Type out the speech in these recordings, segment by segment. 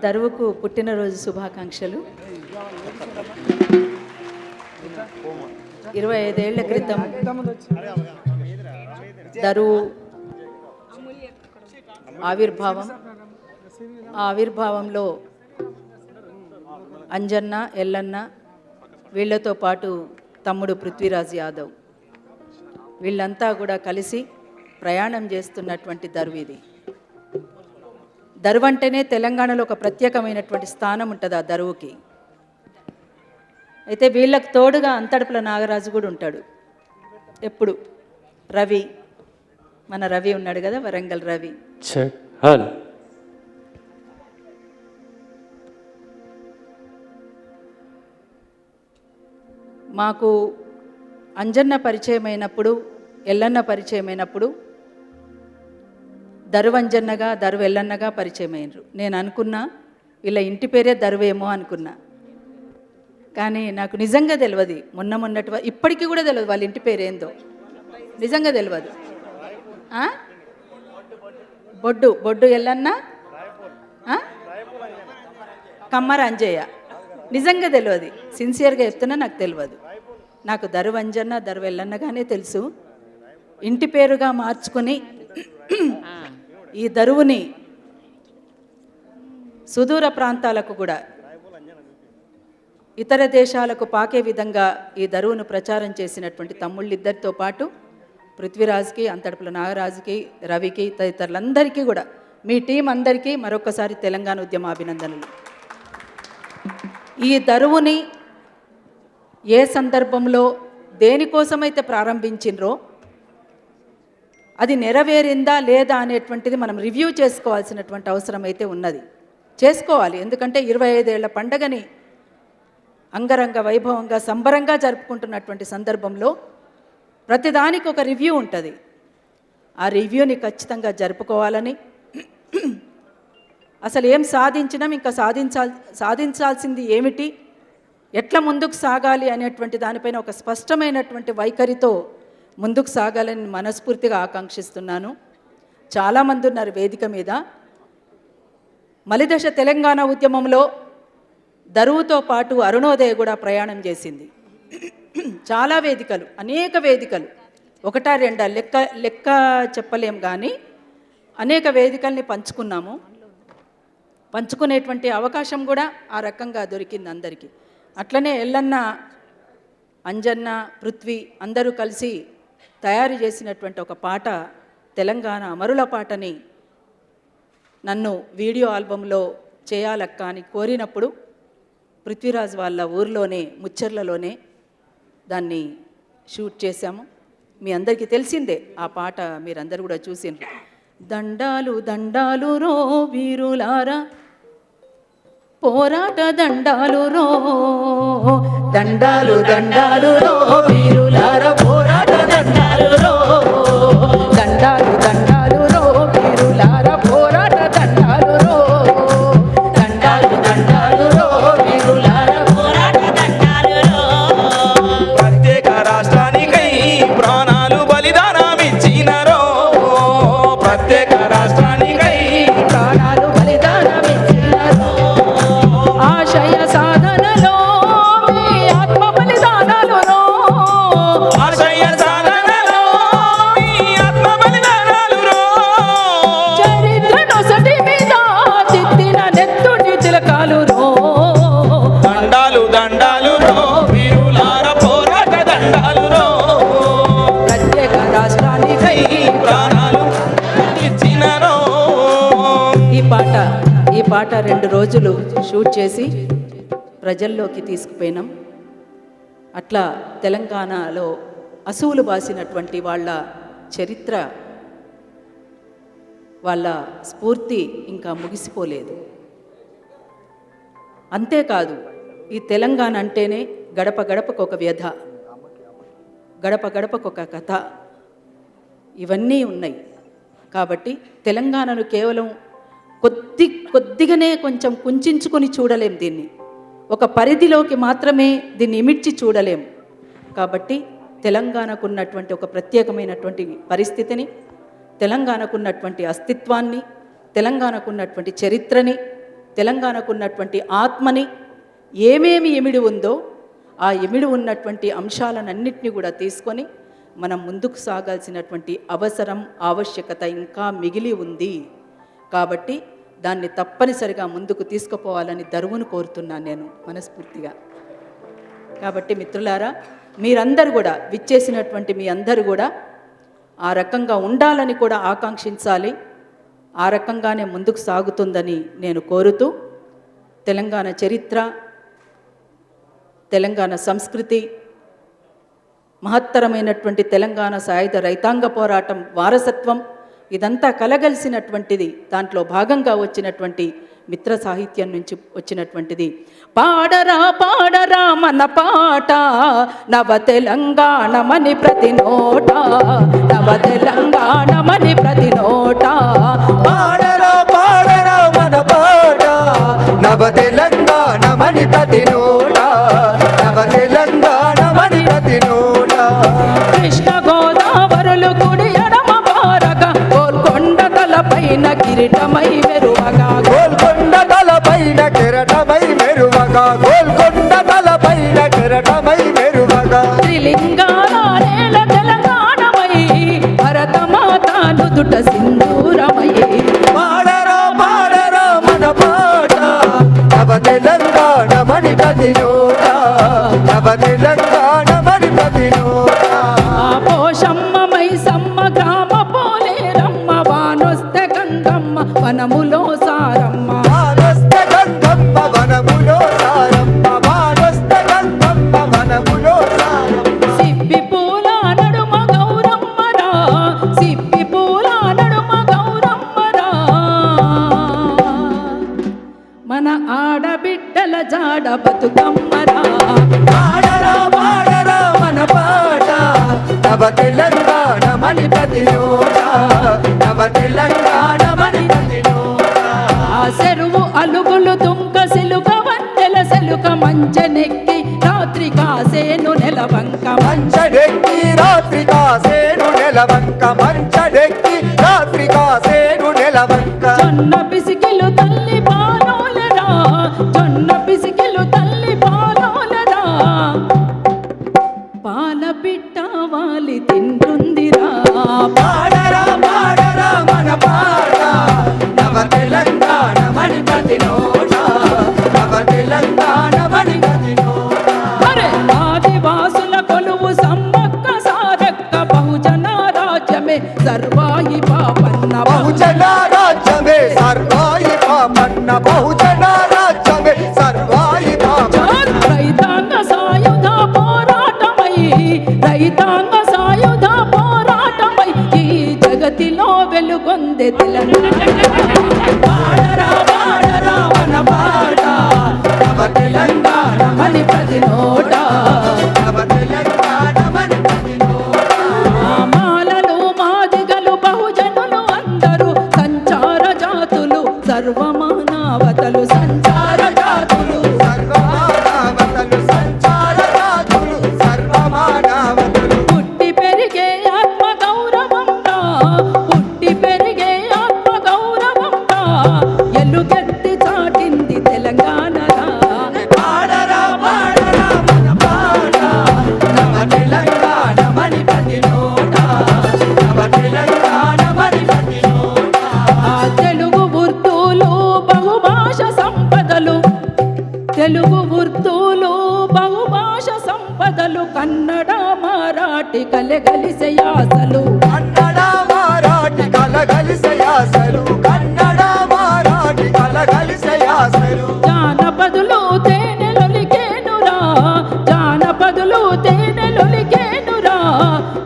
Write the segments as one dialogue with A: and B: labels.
A: దరువుకు పుట్టినరోజు శుభాకాంక్షలు. 25 ఏళ్ల క్రితం దరువు ఆవిర్భావం, ఆ ఆవిర్భావంలో అంజన్న, ఎల్లన్న, వీళ్లతో పాటు తమ్ముడు పృథ్వీరాజ్ యాదవ్, వీళ్ళంతా కూడా కలిసి ప్రయాణం చేస్తున్నటువంటి దరువు ఇది. దరువు అంటేనే తెలంగాణలో ఒక ప్రత్యేకమైనటువంటి స్థానం ఉంటుంది ఆ దరువుకి. అయితే వీళ్ళకు తోడుగా అంతడుపుల నాగరాజు కూడా ఉంటాడు ఎప్పుడు. రవి, మన రవి ఉన్నాడు కదా, వరంగల్ రవి. మాకు అంజన్న పరిచయం అయినప్పుడు, ఎల్లన్న పరిచయం అయినప్పుడు దరువంజన్నగా దరువు ఎల్లన్నగా పరిచయం అయినరు. నేను అనుకున్నా వీళ్ళ ఇంటి పేరే దరువేమో అనుకున్నా, కానీ నాకు నిజంగా తెలియదు. మొన్నటి ఇప్పటికీ కూడా తెలియదు వాళ్ళ ఇంటి పేరు ఏందో, నిజంగా తెలియదు. బొడ్డు బొడ్డు ఎల్లన్న, కమ్మర అంజయ్య, నిజంగా తెలియదు. సిన్సియర్గా చెప్తున్నా, నాకు తెలియదు. నాకు దరువంజన్న దరువు ఎల్లన్నగానే తెలుసు. ఇంటి పేరుగా మార్చుకుని ఈ దరువుని సుదూర ప్రాంతాలకు కూడా, ఇతర దేశాలకు పాకే విధంగా ఈ దరువును ప్రచారం చేసినటువంటి తమ్ముళ్ళిద్దరితో పాటు పృథ్వీరాజ్కి, అంతడుపుల నాగరాజుకి, రవికి, తదితరులందరికీ కూడా, మీ టీం అందరికీ మరొకసారి తెలంగాణ ఉద్యమ అభినందనలు. ఈ దరువుని ఏ సందర్భంలో దేనికోసమైతే ప్రారంభించినరో అది నెరవేరిందా లేదా అనేటువంటిది మనం రివ్యూ చేసుకోవాల్సినటువంటి అవసరం అయితే ఉన్నది, చేసుకోవాలి. ఎందుకంటే 25 ఏళ్ల పండగని అంగరంగ వైభవంగా సంబరంగా జరుపుకుంటున్నటువంటి సందర్భంలో ప్రతిదానికి ఒక రివ్యూ ఉంటుంది. ఆ రివ్యూని ఖచ్చితంగా జరుపుకోవాలని, అసలు ఏం సాధించినాం, ఇంకా సాధించాల్సింది ఏమిటి, ఎట్లా ముందుకు సాగాలి అనేటువంటి దానిపైన ఒక స్పష్టమైనటువంటి వైఖరితో ముందుకు సాగాలని మనస్ఫూర్తిగా ఆకాంక్షిస్తున్నాను. చాలామంది ఉన్నారు వేదిక మీద. మలిదశ తెలంగాణ ఉద్యమంలో దరువుతో పాటు అరుణోదయ కూడా ప్రయాణం చేసింది. చాలా వేదికలు, అనేక వేదికలు, ఒకటా రెండా లెక్క చెప్పలేం, కానీ అనేక వేదికల్ని పంచుకున్నాము. పంచుకునేటువంటి అవకాశం కూడా ఆ రకంగా దొరికింది అందరికీ. అట్లనే ఎల్లన్న, అంజన్న, పృథ్వీ అందరూ కలిసి తయారు చేసినటువంటి ఒక పాట, తెలంగాణ అమరుల పాటని నన్ను వీడియో ఆల్బంలో చేయాలక్క అని కోరినప్పుడు పృథ్వీరాజ్ వాళ్ళ ఊర్లోనే, ముచ్చర్లలోనే దాన్ని షూట్ చేశాము. మీ అందరికీ తెలిసిందే ఆ పాట, మీరందరూ కూడా చూసిండ్రు. దండాలు దండాలు రో వీరులారా, పోరాట దండాలు రో, దండాలు దండాలు రో వీరులారా, పోరాట దండాలు రో, దండాలు దండాలు రో వీరులారా, పోరాట దండాలు రో, దండాలు దండాలు రో వీరులారా, పోరాట దండాలు రో.
B: ప్రత్యేక రాష్ట్రానికై ప్రాణాలు బలిదానమిచ్చినరో, ప్రత్యేక రాష్ట్రానికై
A: ప్రాణాలు బలిదానమిచ్చినరో, ఆశయ సాధనలో మీ ఆత్మ బలిదానాలు రో,
B: ఆశయ సాధనలో మీ ఆత్మ బలిదానాలు రో,
A: చరిత్రను సటి మీద తిత్తిన నెత్తుటి తిలకాలు రో,
B: దండాలు దండాలు రో వీరులార, పోరాట దండాలు రో,
A: ప్రత్యేక రాష్ట్రానికై
B: ప్రాణాలు ఇచ్చినరో.
A: ఈ పాట 2 రోజులు షూట్ చేసి ప్రజల్లోకి తీసుకుపోయినాం. అట్లా తెలంగాణలో అసువులు బాసినటువంటి వాళ్ళ చరిత్ర, వాళ్ళ స్ఫూర్తి ఇంకా ముగిసిపోలేదు. అంతేకాదు, ఈ తెలంగాణ అంటేనే గడప గడపకు ఒక వ్యధ, గడప గడపకు ఒక కథ, ఇవన్నీ ఉన్నాయి. కాబట్టి తెలంగాణను కేవలం కొద్దిగానే కొంచెం కుంచుకొని చూడలేం, దీన్ని ఒక పరిధిలోకి మాత్రమే దీన్ని ఇమిడ్చి చూడలేం. కాబట్టి తెలంగాణకు ఉన్నటువంటి ఒక ప్రత్యేకమైనటువంటి పరిస్థితిని, తెలంగాణకు ఉన్నటువంటి అస్తిత్వాన్ని, తెలంగాణకు ఉన్నటువంటి చరిత్రని తెలంగాణకు ఉన్నటువంటి ఆత్మని ఏమేమి ఇమిడి ఉందో ఆ ఇమిడి ఉన్నటువంటి అంశాలన్నింటినీ కూడా తీసుకొని మనం ముందుకు సాగాల్సినటువంటి అవసరం ఆవశ్యకత ఇంకా మిగిలి ఉంది. కాబట్టి దాన్ని తప్పనిసరిగా ముందుకు తీసుకుపోవాలని దరువును కోరుతున్నాను నేను మనస్ఫూర్తిగా. కాబట్టి మిత్రులారా, మీరందరూ కూడా విచ్చేసినటువంటి మీ అందరూ కూడా ఆ రకంగా ఉండాలని కూడా ఆకాంక్షించాలి. ఆ రకంగానే ముందుకు సాగుతుందని నేను కోరుతూ, తెలంగాణ చరిత్ర, తెలంగాణ సంస్కృతి, మహత్తరమైనటువంటి తెలంగాణ సాయుధ రైతాంగ పోరాటం వారసత్వం ఇదంతా కలగలిసినటువంటిది. దాంట్లో భాగంగా వచ్చినటువంటి మిత్ర సాహిత్యం నుంచి వచ్చినటువంటిది. పాడరా పాడరా మన పాట నవ తెలంగాణమని ప్రతి నోట, నవ తెలంగాణమని ప్రతి నోట.
C: పాడరా పాడరా మన పాట నవ తెలంగాణమని ప్రతి నోట, నవ తెలంగాణమని ప్రతి నోట.
A: కృష్ణ గోదావరులు కుడి ఎడమ బారగ గోల్కొండ తలపైన కిరీటమై మెరువగా,
C: గోల్కొండ తలపైన కిరీటమై మెరువగా, గోల్కొండ తలపైన కిరీటమై మెరువగా.
A: త్రిలింగాల నేల తెలంగాణమై భరతమాత నుదుట సింధూరమై.
C: పాడరా పాడరా మన పాట నవ తెలంగాణమని ప్రతి నోట, నవ తెలంగాణమని ప్రతి నోట.
A: పోషమ్మ మైసమ్మ గ్రామ పోలేరమ్మ వానొస్తే గంగమ్మ వనములో సారమ్మ.
C: వానొస్తే గంగమ్మ వనములో సారమ్మ, వానొస్తే గంగమ్మ వనములో సారమ్మ.
A: సిప్పి పూల నడుమ గౌరమ్మరా, సిప్పి పూల నడుమ గౌరమ్మరా. మన ఆడబిడ్డల జాడ బతుకమ్మరా.
C: పాడరా పాడరా మన పాట నవ తెలంగాణమని ప్రతి నోట, నవ తెలంగాణమని ప్రతి నోట.
A: ఆ చెరువు అలుగులు దుంక సిలుక వన్నెల సెలుక మంచనెక్కి రాత్రి కాసేను నెలవంక.
C: మంచడెక్కి రాత్రి కాసేను నెలవంక, మంచడెక్కి రాత్రి కాసేను నెలవంక.
A: జొన్న పిసికిలు తల్లి పాలోలరా, జొన్న పిసికిలు తల్లి పాలోలరా. పాల పిట్ట వాలి తింటుందిరా.
C: పాడరా పాడరా మన పాట నవ తెలంగాణమని ప్రతి నోట, నవ తెలంగాణమని ప్రతి నోట.
A: అరే ఆదివాసుల కొలువు సమ్మక్క సారక్క బహుజన రాజ్యమే సర్వాయి పాపన్న.
C: బహుజన రాజ్యమే సర్వాయి పాపన్న, బహుజన రాజ్యమే సర్వాయి పాపన్న.
A: రైతాంగ సాయుధ పోరాటమై, రైతాంగ సాయుధ పోరాటమై ఈ జగతిలో వెలుగొందే తెలంగాణ. పాడరా పాడరా మన పాట నవ తెలంగాణమని ప్రతి నోట,
C: నవ తెలంగాణమని ప్రతి నోట.
A: మాలలు మాదిగలు బహుజనులు అందరూ సంచార జాతులు సర్వమానవతలు, సంచార జాతులు.
C: సర్వమానవతలు సంచార జాతులు, సర్వమానవతలు.
A: పుట్టి పెరిగే ఆత్మ గౌరవంగా, పుట్టి పెరిగే ఆత్మ గౌరవంగా ఎలుగెత్తి చాటింది తెలంగాణరా.
C: పాడరా పాడరా మన పాట నవ తెలంగాణమని ప్రతి నోట, నవ తెలంగాణమని ప్రతి నోట.
A: ఆ తెలుగు వృత్తులు బహుభాష సంపదలు, తెలుగు వృత్తులు బహుభాష సంపదలు కన్నడ మరాఠి కలగలిసే యాసలు.
C: కన్నడ మరాఠి కలగలిసే యాసలు, కన్నడ మరాఠి కలగలిసే యాసలు.
A: జానపదులు తేనెలొలికేనురా, జానపదులు తేనెలొలికేనురా.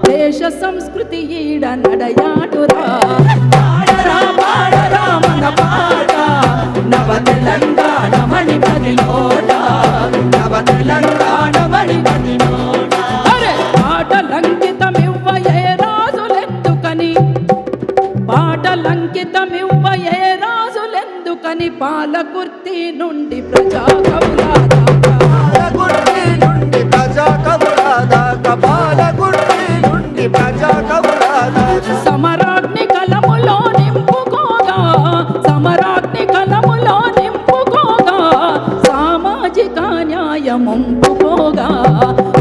A: దేశ సంస్కృతి ఈడ నడయాడురా. పాడరా పాడరా మన పాట నవ తెలంగాణమని ప్రతి నోట,
C: నవ తెలంగాణమని ప్రతి నోట.
A: అరే పాటలంకితమివ్వయే రాజులెందుకని, పాటలంకితమివ్వయే రాజులెందుకని పాలకుర్తి నుండి ప్రజా కవుల దాకా.
C: పాలకుర్తి నుండి ప్రజా కవుల దాకా, పాలకుర్తి నుండి ప్రజా కవుల దాకా.
A: సమరాగ్ని కలములో నింపుకోగా, సమరాగ్ని కలములో నింపుకోగా ముంపుకోగా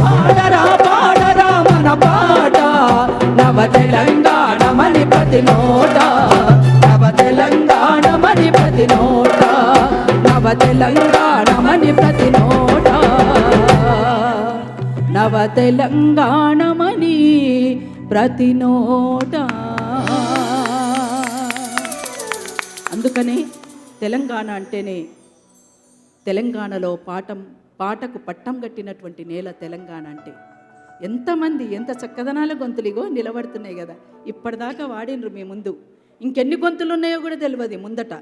A: పాడరా పాడరా మన పాట నవ తెలంగాణమని ప్రతి నోట నవ తెలంగాణమని ప్రతి నోట నవ తెలంగాణమని ప్రతి నోట నవ తెలంగాణమని ప్రతి నోట. అందుకనే తెలంగాణ అంటేనే తెలంగాణలో పాటకు పట్టం కట్టినటువంటి నేల తెలంగాణ అంటే. ఎంతమంది ఎంత చక్కదనాల గొంతులిగో నిలబడుతున్నాయి కదా, ఇప్పటిదాకా వాడినరు మీ ముందు. ఇంకెన్ని గొంతులు ఉన్నాయో కూడా తెలియదు ముందట.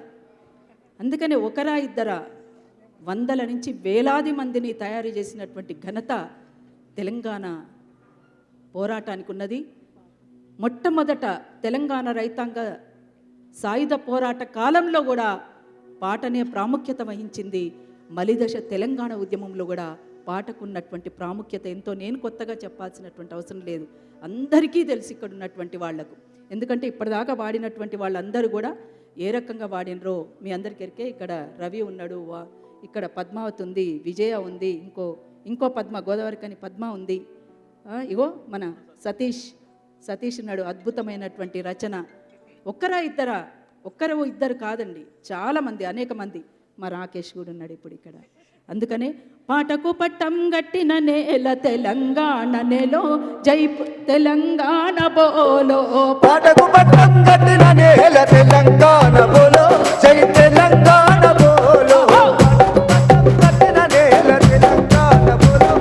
A: అందుకని ఒకరా ఇద్దరా వందల నుంచి వేలాది మందిని తయారు చేసినటువంటి ఘనత తెలంగాణ పోరాటానికి ఉన్నది. మొట్టమొదట తెలంగాణ రైతాంగ సాయుధ పోరాట కాలంలో కూడా పాటనే ప్రాముఖ్యత వహించింది. మలిదశ తెలంగాణ ఉద్యమంలో కూడా పాటకు ఉన్నటువంటి ప్రాముఖ్యత ఎంతో నేను కొత్తగా చెప్పాల్సినటువంటి అవసరం లేదు, అందరికీ తెలిసి ఇక్కడ ఉన్నటువంటి వాళ్లకు. ఎందుకంటే ఇప్పటిదాకా వాడినటువంటి వాళ్ళందరూ కూడా ఏ రకంగా వాడినరో మీ అందరికీ ఎరికే. ఇక్కడ రవి ఉన్నాడు, ఇక్కడ పద్మావతి ఉంది, విజయ ఉంది, ఇంకో పద్మ గోదావరికని పద్మ ఉంది, ఇగో మన సతీష్ ఉన్నాడు, అద్భుతమైనటువంటి రచన. ఒక్కరు ఇద్దరు కాదండి, చాలామంది, అనేక మంది. మా రాకేష్ కూడా ఉన్నాడు ఇప్పుడు ఇక్కడ. అందుకనే పాటకు పట్టం గట్టిన నేల తెలంగాణ నెలో జై తెలంగాణ బోలో.
C: పాటకు పట్టం గట్టిన నేల తెలంగాణ బోలో జై తెలంగాణ బోలో. గట్టిన నేల తెలంగాణ బోలో.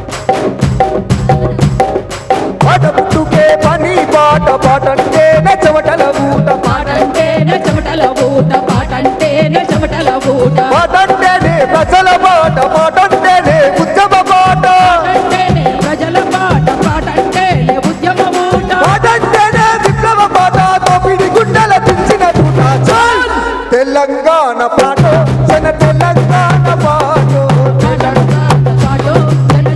C: పాట పుట్టుకే పని పాట పాటంటే చెమటల ఊట
A: పాటంటేనే చెమటల ఊట పాటంటేనే చెమటల ఊట
C: పాటంటేనే ప్రజల పాట పాటంటేనే ఉద్యమ పాట
A: పాటంటేనే ప్రజల పాట పాటంటేనే ఉద్యమ ఊట
C: పాటంటేనే విప్లవ పాట తోపిడి గుండెల పిలిచిన పూట. తెలంగాణ పాట జన తెలంగాణ పాట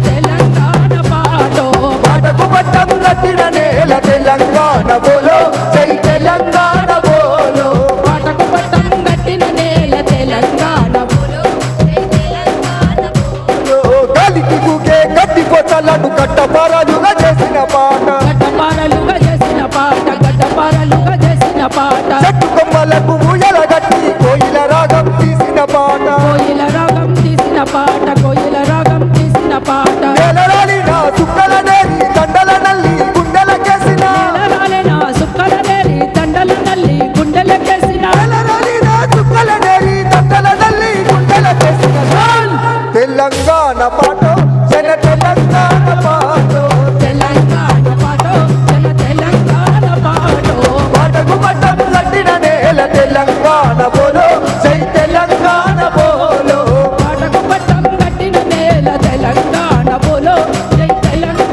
A: తెలంగాణ పాటో
C: పాటకు పట్టం కట్టిన నేల తెలంగాణ బోలో జై తెలంగాణ బోలో.
A: పాటకు పట్టం గట్టిన నేల తెలంగాణ బోలో జై తెలంగాణ బోలో.
C: గాలికి గుగే గడ్డి కొచ్చలను కట్టపారాలుగా చేసిన పాట
A: గడ్డపారలుగా చేసిన పాట గడ్డపారలుగా చేసిన పాట
C: చెట్టు కొమ్మలకు ఊయల గట్టి కోయిల రాగం తీసిన పాట
A: కోయిల రాగం తీసిన పాట కోయిల రాగం తీసిన పాట
C: నేలరాలిన సుక్కల నేరి దండల నల్లి గుండెలకేసిన
A: నేలరాలిన సుక్కల నేరి దండల నల్లి గుండెలకేసిన
C: నేలరాలిన సుక్కల నేరి దండల నల్లి గుండెలకేసిన తెలంగాణ పాట జన తెలంగాణ పాట
A: తెలంగాణ పాటో జన తెలంగాణ పాటో
C: పాటకు పట్టం కట్టిన నేల తెలంగాణ బోలో జై తెలంగాణ బోలో.
A: పాటకు పట్టం గట్టిన నేల తెలంగాణ బోలో జై తెలంగాణ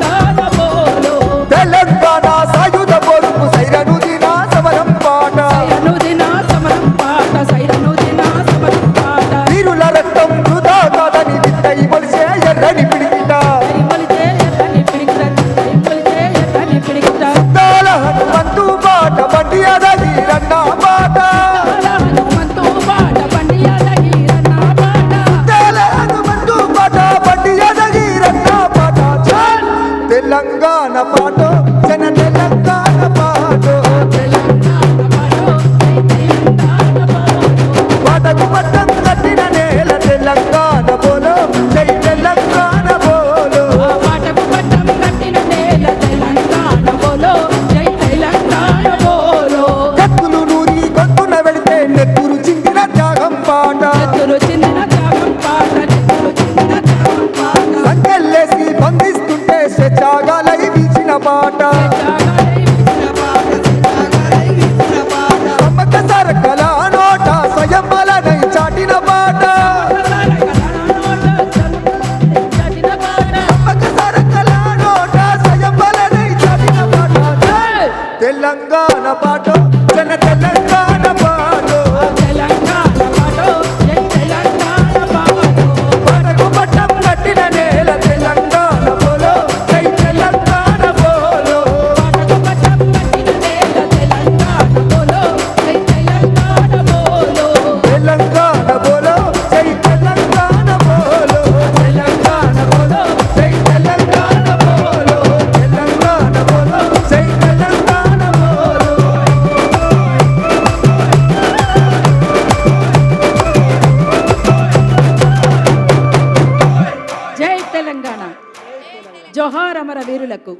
A: జోహార్ అమర వీరులకు.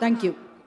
A: Thank you.